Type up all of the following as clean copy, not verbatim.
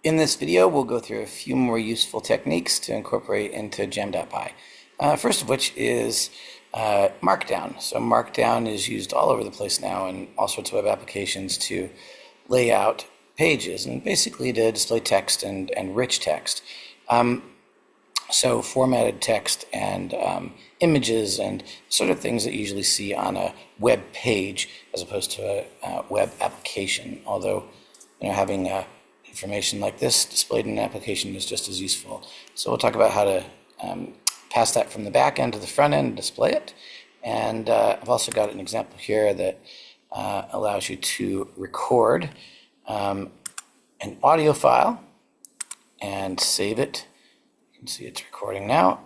In this video, we'll go through a few more useful techniques to incorporate into Jam.py. First of which is markdown. So markdown is used all over the place now in all sorts of web applications to lay out pages and basically to display text and rich text. So formatted text and images and sort of things that you usually see on a web page as opposed to a web application. Although, having information like this displayed in an application is just as useful. So we'll talk about how to pass that from the back end to the front end and display it. And I've also got an example here that allows you to record an audio file and save it. You can see it's recording now.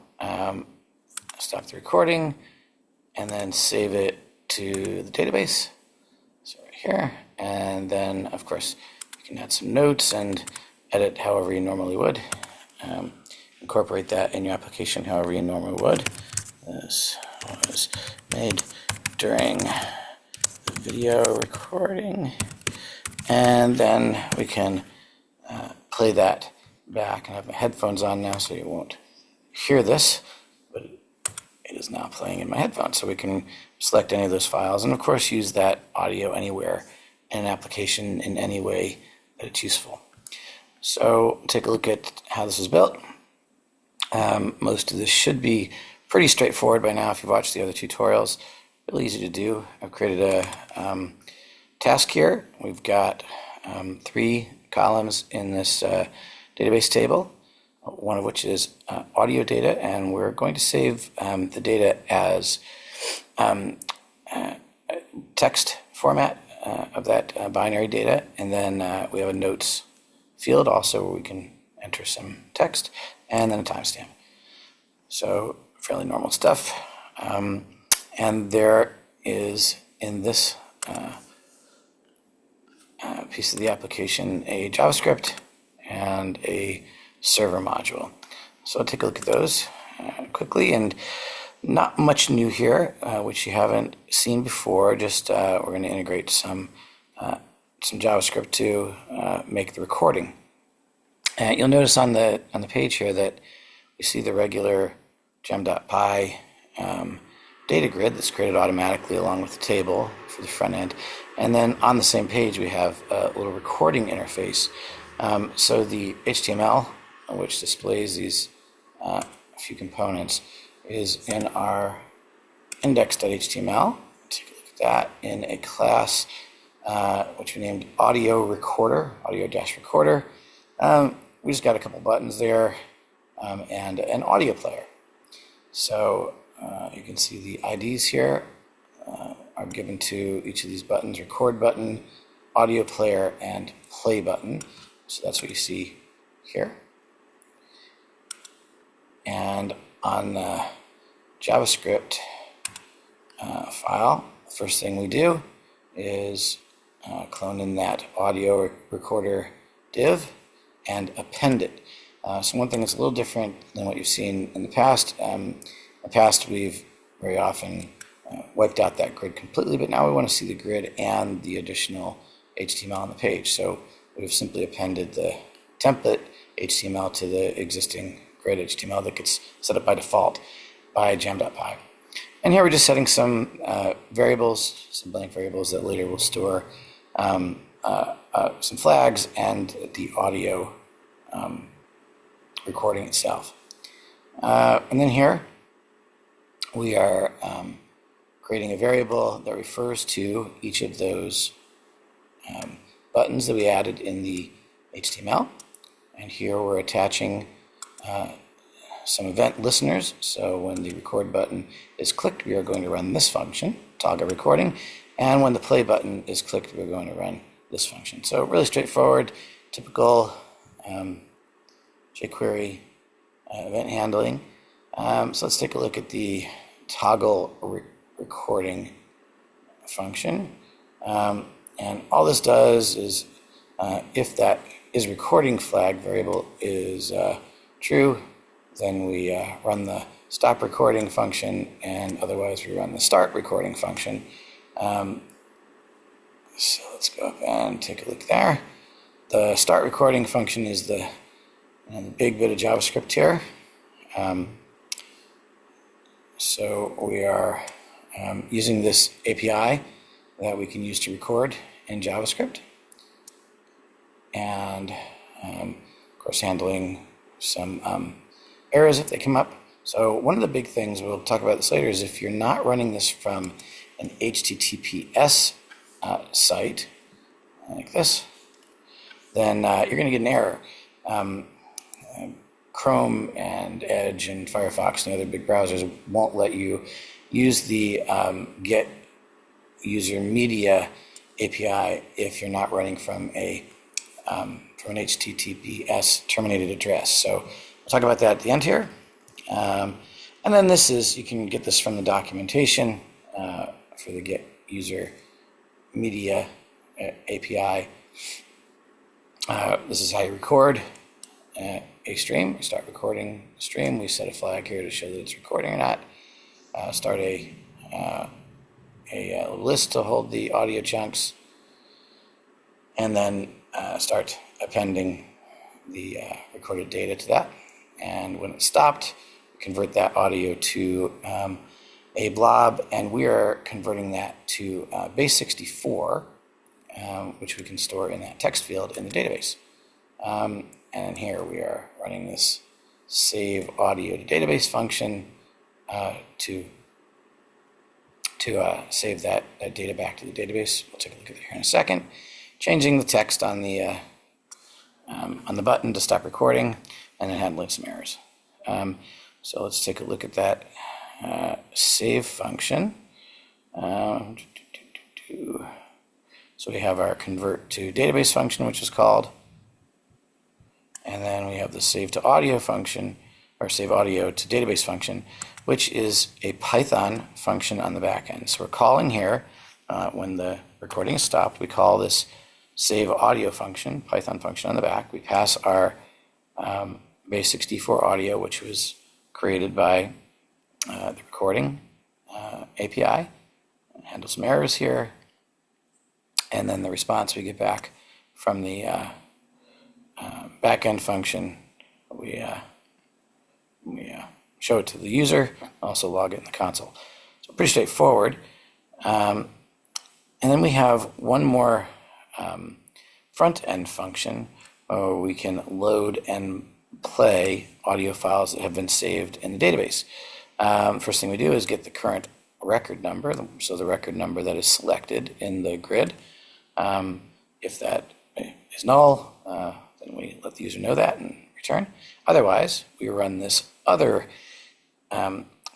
Stop the recording and then save it to the database. So right here. And then, of course, you can add some notes and edit however you normally would. Incorporate that in your application however you normally would. This was made during the video recording. And then we can play that back. And I have my headphones on now so you won't hear this, but it is now playing in my headphones. So we can select any of those files and of course use that audio anywhere in an application in any way that it's useful. So take a look at how this is built. Most of this should be pretty straightforward by now if you've watched the other tutorials. Really easy to do. I've created a task here. We've got 3 columns in this database table, one of which is audio data, and we're going to save the data as text format of that binary data, and then we have a notes field also where we can enter some text, and then a timestamp. So fairly normal stuff. And there is in this piece of the application a JavaScript and a server module. So I'll take a look at those quickly, and not much new here, which you haven't seen before. Just we're going to integrate some JavaScript to make the recording. And you'll notice on the page here that you see the regular Jam.py data grid that's created automatically along with the table for the front end. And then on the same page we have a little recording interface. So the HTML, which displays these few components, is in our index.html. Take a look at that in a class which we named audio recorder, audio-recorder. We just got a couple buttons there and an audio player. So you can see the IDs here are given to each of these buttons: record button, audio player, and play button. So that's what you see here. And on the JavaScript file, the first thing we do is clone in that audio recorder div and append it. So one thing that's a little different than what you've seen in the past. In the past, we've very often wiped out that grid completely, but now we want to see the grid and the additional HTML on the page. So we've simply appended the template HTML to the existing grid HTML that gets set up by default by Jam.py. And here we're just setting some variables, some blank variables that later will store some flags and the audio recording itself. And then here we are creating a variable that refers to each of those buttons that we added in the HTML. And here we're attaching some event listeners. So when the record button is clicked, we are going to run this function, toggle recording. And when the play button is clicked, we're going to run this function. So really straightforward, typical jQuery event handling. So let's take a look at the toggle recording function. And all this does is if that is recording flag variable is true, then we run the stop recording function, and otherwise we run the start recording function. So let's go up and take a look there. The start recording function is the big bit of JavaScript here. So we are using this API that we can use to record in JavaScript, and of course handling some errors if they come up. So one of the big things, we'll talk about this later, is if you're not running this from an HTTPS site like this, then you're going to get an error. Chrome and Edge and Firefox and the other big browsers won't let you use the get user media API if you're not running from an HTTPS terminated address. So we'll talk about that at the end here. And then this is, you can get this from the documentation for the get user media API. This is how you record a stream. We start recording the stream. We set a flag here to show that it's recording or not. Start a list to hold the audio chunks, and then start appending the recorded data to that. And when it's stopped, convert that audio to a blob, and we are converting that to base64, which we can store in that text field in the database. And here we are running this save audio to database function to save that data back to the database. We'll take a look at it here in a second. Changing the text on the button to stop recording, and then handling some errors. So let's take a look at that save function. So we have our convert to database function, which is called, and then we have the save to audio function, or save audio to database function, which is a Python function on the back end. So we're calling here, when the recording is stopped, we call this save audio function, Python function on the back. We pass our base64 audio, which was created by the recording API, handle some errors here, and then the response we get back from the backend function, we show it to the user, also log it in the console. So pretty straightforward. And then we have one more front-end function where we can load and play audio files that have been saved in the database. First thing we do is get the current record number, so the record number that is selected in the grid. If that is null, then we let the user know that and return. Otherwise, we run this other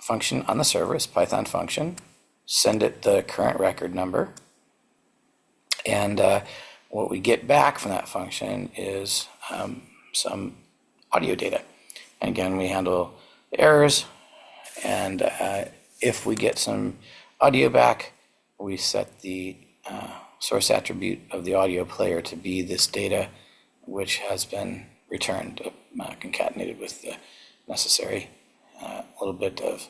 function on the server, this Python function, send it the current record number, and what we get back from that function is some audio data. And again, we handle the errors, and if we get some audio back, we set the source attribute of the audio player to be this data, which has been returned, concatenated with the necessary little bit of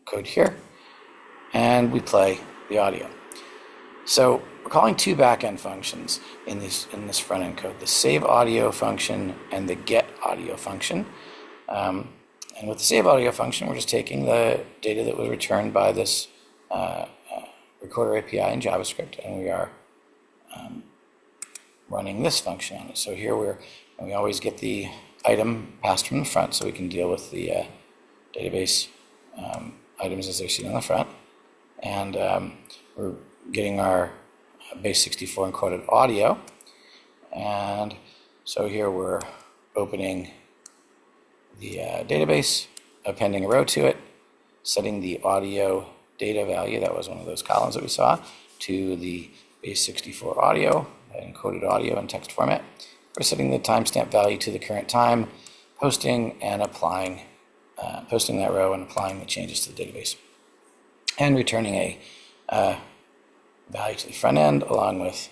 code here, and we play the audio. So we're calling two backend functions in this front-end code: the save audio function and the get audio function. And with the save audio function, we're just taking the data that was returned by this recorder API in JavaScript, and we are running this function on it. So here we always get the item passed from the front, so we can deal with the database items as they're seen on the front. And we're getting our base64 encoded audio. And so here we're opening the database, appending a row to it, setting the audio data value, that was one of those columns that we saw, to the base64 audio, encoded audio in text format. We're setting the timestamp value to the current time, posting and applying, posting that row and applying the changes to the database, and returning a value to the front end along with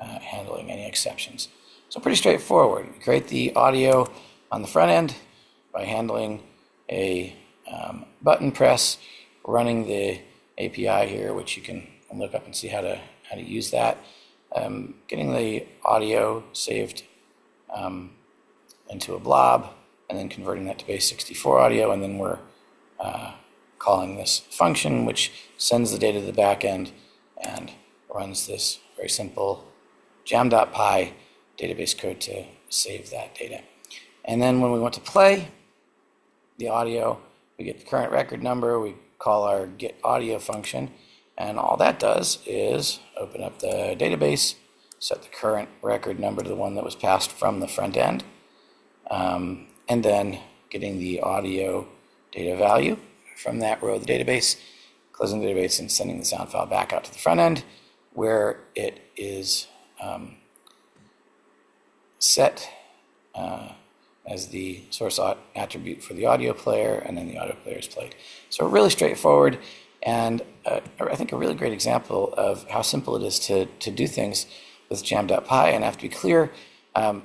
handling any exceptions. So pretty straightforward. We create the audio on the front end by handling a button press, running the API here, which you can look up and see how to use that. getting the audio saved into a blob, and then converting that to base 64 audio, and then we're calling this function, which sends the data to the back end and runs this very simple Jam.py database code to save that data. And then when we want to play the audio, we get the current record number, we call our get audio function, and all that does is open up the database, set the current record number to the one that was passed from the front end, and then getting the audio data value from that row of the database, closing the database and sending the sound file back out to the front end, where it is set as the source attribute for the audio player, and then the audio player is played. So really straightforward, and I think a really great example of how simple it is to do things with Jam.py. And I have to be clear, I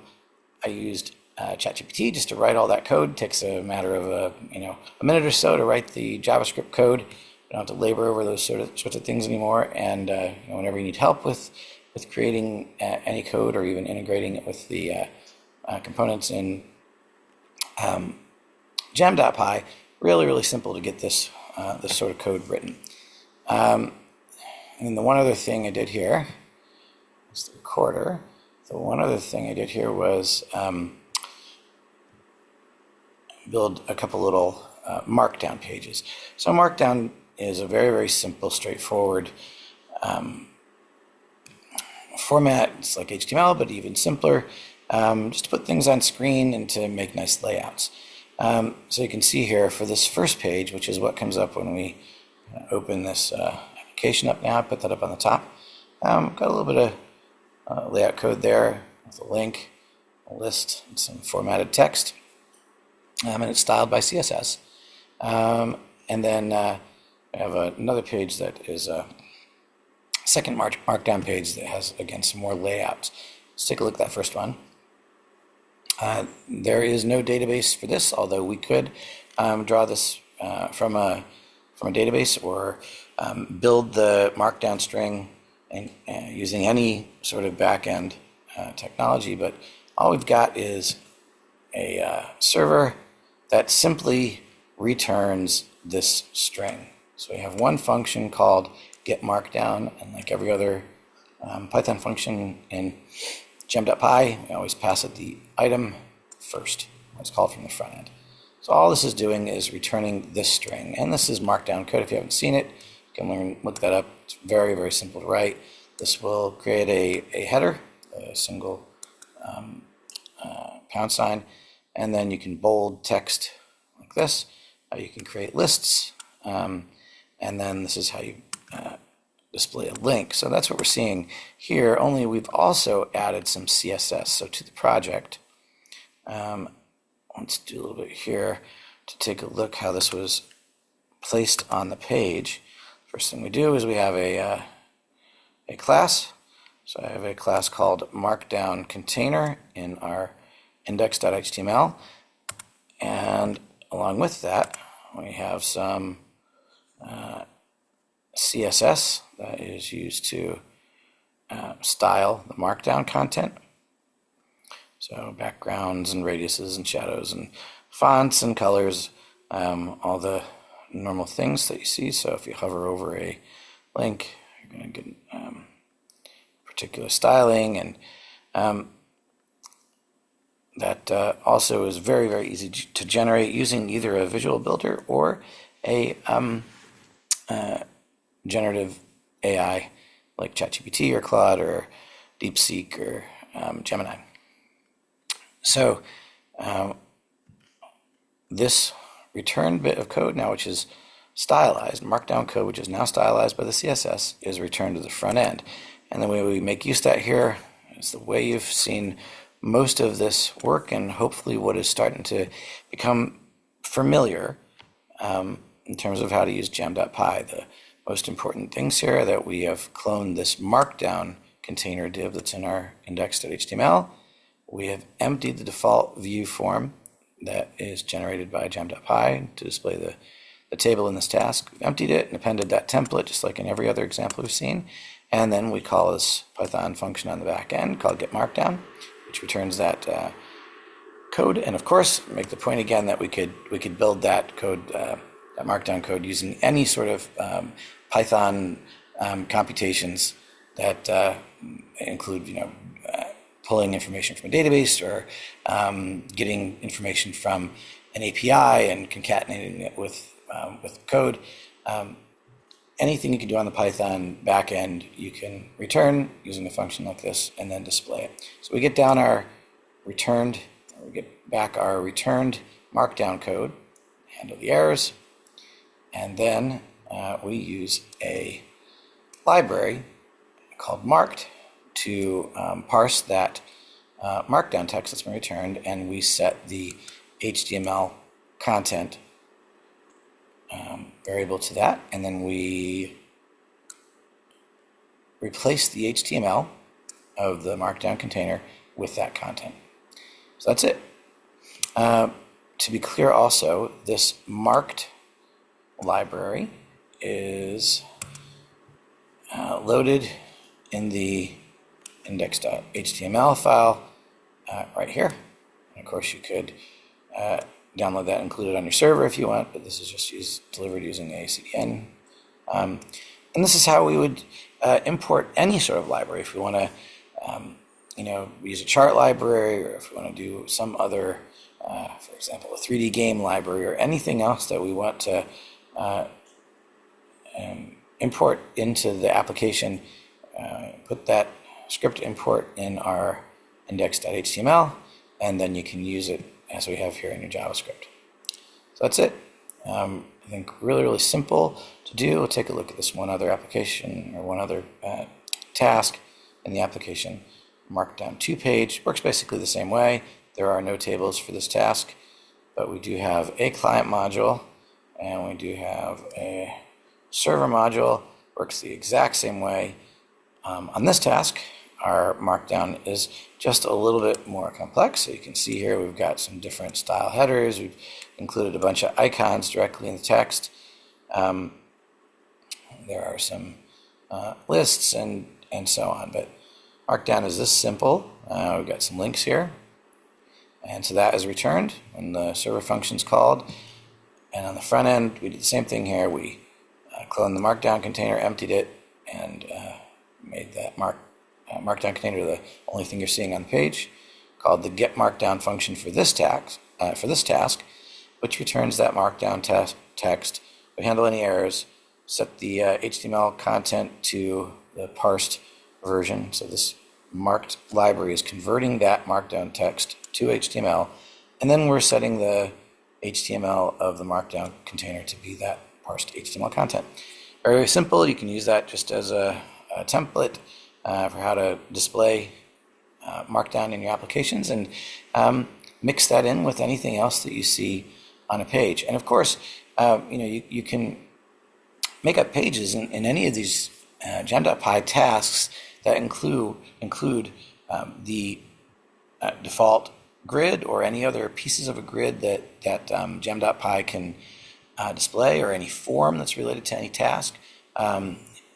used ChatGPT just to write all that code. It takes a matter of a minute or so to write the JavaScript code. You don't have to labor over those sorts of things anymore. And whenever you need help with creating any code or even integrating it with the components in Jam.py, really simple to get this sort of code written. And the one other thing I did here is the recorder. The one other thing I did here was build a couple little markdown pages. So markdown is a very simple, straightforward format. It's like HTML, but even simpler, just to put things on screen and to make nice layouts. So you can see here for this first page, which is what comes up when we open this application up now. I put that up on the top. Got a little bit of layout code there with a link, a list, and some formatted text. And it's styled by CSS. And then I have another page that is a second markdown page that has, again, some more layouts. Let's take a look at that first one. There is no database for this, although we could draw this from a database or build the markdown string using any sort of back-end technology. But all we've got is a server that simply returns this string. So we have one function called getMarkdown, and like every other Python function in Jam.py, we always pass it the item first. It's called from the front end. So all this is doing is returning this string, and this is Markdown code. If you haven't seen it, you can look that up. It's very simple to write. This will create a header, a single pound sign, and then you can bold text like this. You can create lists, and then this is how you display a link. So that's what we're seeing here, only we've also added some CSS. So to the project, let's do a little bit here to take a look how this was placed on the page. First thing we do is we have a class. So I have a class called markdown container in our index.html, and along with that we have some CSS that is used to style the markdown content. So backgrounds and radiuses and shadows and fonts and colors, all the normal things that you see. So if you hover over a link, you're going to get particular styling, and that also is very easy to generate using either a visual builder or a generative AI like ChatGPT or Claude or DeepSeek or Gemini. So this return bit of code now, which is stylized, markdown code, which is now stylized by the CSS, is returned to the front end. And the way we make use of that here is the way you've seen most of this work, and hopefully what is starting to become familiar in terms of how to use Jam.py. The most important things here are that we have cloned this markdown container div that's in our index.html. We have emptied the default view form that is generated by Jam.py to display the table in this task. We've emptied it and appended that template just like in every other example we've seen. And then we call this Python function on the back end called get markdown, which returns that code. And of course, make the point again that we could build that code, that markdown code, using any sort of Python computations that include, pulling information from a database, or getting information from an API and concatenating it with code. Anything you can do on the Python backend, you can return using a function like this and then display it. So we get down our returned, or we get back our returned markdown code, handle the errors, and then we use a library called marked to parse that markdown text that's been returned, and we set the HTML content variable to that, and then we replace the HTML of the markdown container with that content. So that's it. To be clear also, this marked library is loaded in the index.html file right here. And of course, you could download that, include it on your server if you want, but this is just delivered using a CDN. And this is how we would import any sort of library if we want to, use a chart library, or if we want to do some other, for example, a 3D game library, or anything else that we want to import into the application. Put that script import in our index.html, and then you can use it as we have here in your JavaScript. So that's it. I think really, really simple to do. We'll take a look at this one other application, or one other task in the application. Markdown 2 page works basically the same way. There are no tables for this task, but we do have a client module, and we do have a server module. Works the exact same way. On this task, our markdown is just a little bit more complex. So you can see here we've got some different style headers. We've included a bunch of icons directly in the text. There are some lists and so on. But markdown is this simple. We've got some links here. And so that is returned when the server function is called. And on the front end, we did the same thing here. We cloned the markdown container, emptied it, and made that markdown container the only thing you're seeing on the page, called the get markdown function for this task, which returns that markdown text. We handle any errors, set the HTML content to the parsed version. So this marked library is converting that markdown text to HTML, and then we're setting the HTML of the markdown container to be that parsed HTML content. Very simple. You can use that just as a template for how to display markdown in your applications, and mix that in with anything else that you see on a page. And of course, you can make up pages in any of these Jam.py tasks that include the default grid, or any other pieces of a grid that Jam.py can display, or any form that's related to any task.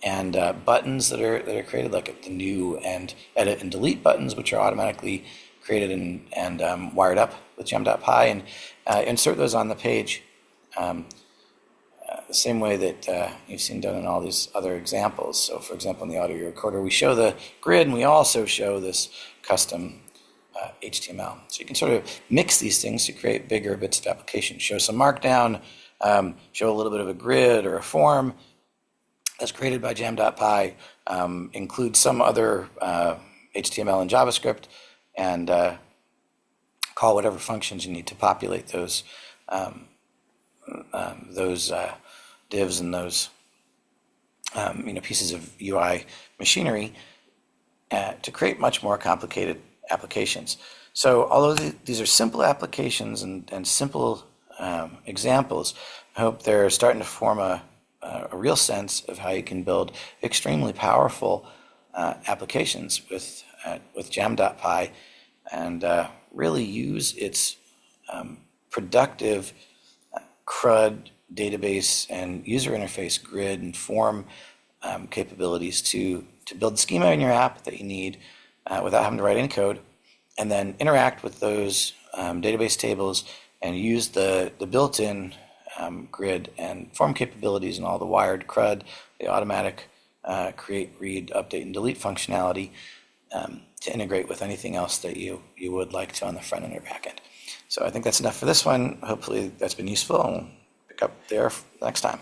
And buttons that are created, like the new and edit and delete buttons, which are automatically created and wired up with Jam.py, and insert those on the page the same way that you've seen done in all these other examples. So for example, in the audio recorder, we show the grid, and we also show this custom HTML. So you can sort of mix these things to create bigger bits of application. Show some markdown, show a little bit of a grid or a form that's created by Jam.py, include some other HTML and JavaScript, and call whatever functions you need to populate those divs and those pieces of UI machinery to create much more complicated applications. So although these are simple applications and simple examples, I hope they're starting to form a real sense of how you can build extremely powerful applications with Jam.py, and really use its productive CRUD database and user interface grid and form capabilities to to build the schema in your app that you need without having to write any code, and then interact with those database tables and use the built-in grid and form capabilities and all the wired CRUD, the automatic create, read, update, and delete functionality to integrate with anything else that you would like to on the front end or back end. So I think that's enough for this one. Hopefully that's been useful, and we'll pick up there next time.